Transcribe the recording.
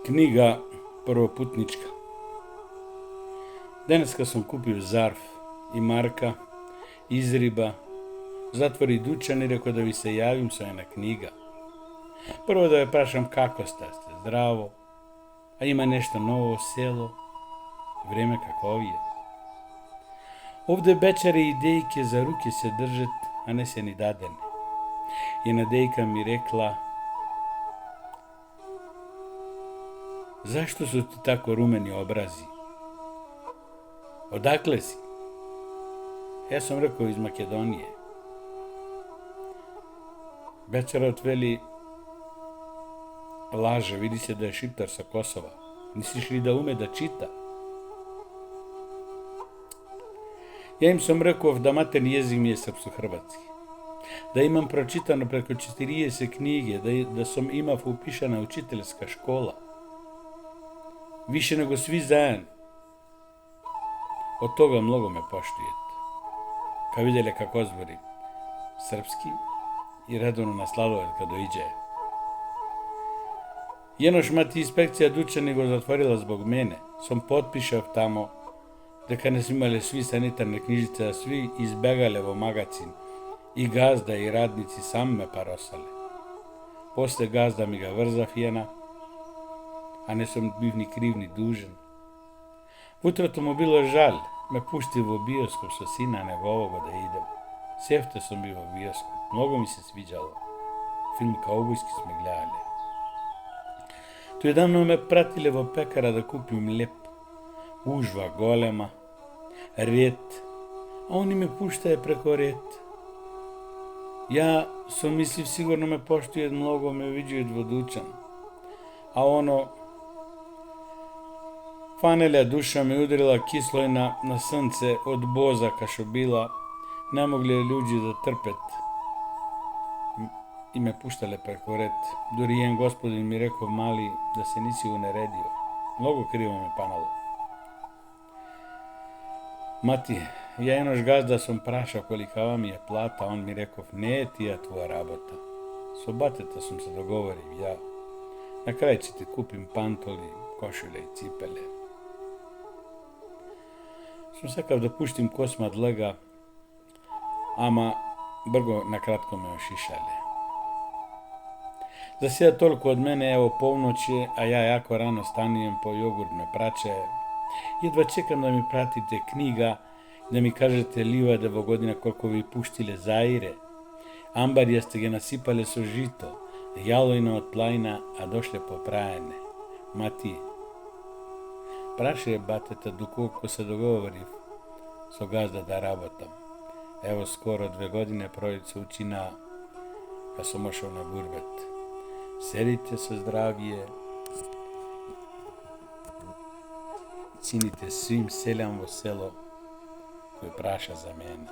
Книга првопутничка. Денеска сум купив зарф и марка, изриба, затвори дучан и рекao да ви се јавим со една книга. Прво да ве прашам како сте здраво, а има нешто ново во село, време како овие. Овде бечари идејке за руки се држат, а не се ни дадене. Една дејка ми рекла: "Зашто су ти тако румени образи? Одакле си?" Јас сум рекao из Македонije. Бечарот вели: "Лаже, види се да е шиптар со Косова. Мислиш ли да уме да чита?" Ја им сум реков да матерни језик ми е српско-хрватски. Да имам прочитано преку 40 книги, да сум имав упишана учителска школа. Више него сви заедно. Од тога многу ме поштујат. Ка виделе како зборим српски и редовно насладуваат кога доиđe. Јенош мати инспекција дучани го затворила због мене. Сум потпишав тамо дека не снимале сви санитарни книжица, а сви избегале во магацин. И газда и радници сам ме паросале. После газда ми га врзав јена, а не сум бив ни крив ни дужен. Утрото му било жал, ме пушти во биоскоп со сина негового да идем. Сефте сум бил во биоскоп, многу ми се свиđало. Филм каубојски сме гледале. Тој ме пратиле во пекара да купим леп. Ужва голема, ред, а они ме пуштае преко ред. Ја сум мислив сигурно ме поштујат многу, ме видјујат во дучан. А оно фанелја душа ме удрила кислојна на сонце од боза кашо била, не могле луѓе да трпет и ме пуштале преко ред. Дури јен господин ми реков: "Мали, да се ниси унередио." Многу криво ме панало. Мати, ја еднош газда сум прашал коликава ми е плата, он ми реков: "Не е тија твоја работа." Со батета сум се договорив ја. На крај ќе ти купим пантоли, кошуле и ципеле. Сум сакав да пуштим косма длага, ама брго на кратко ме ошишале. За сега толку од мене, ево полноќе, а ја јако рано станием, по јогурт ме праче. Едва чекам да ми пратите книга, да ми кажете ливаде во година колку ви пуштиле заире. Амбарија сте ги насипале со жито, јалојна од плајна, а дошле по праене. Мати, прашај батета доколку се договорив со газда да работам. Ево скоро 2 години пројде учина, па сум ошол на гурбет. Седите со здравје, чините свим селјам во село кој праша за мене.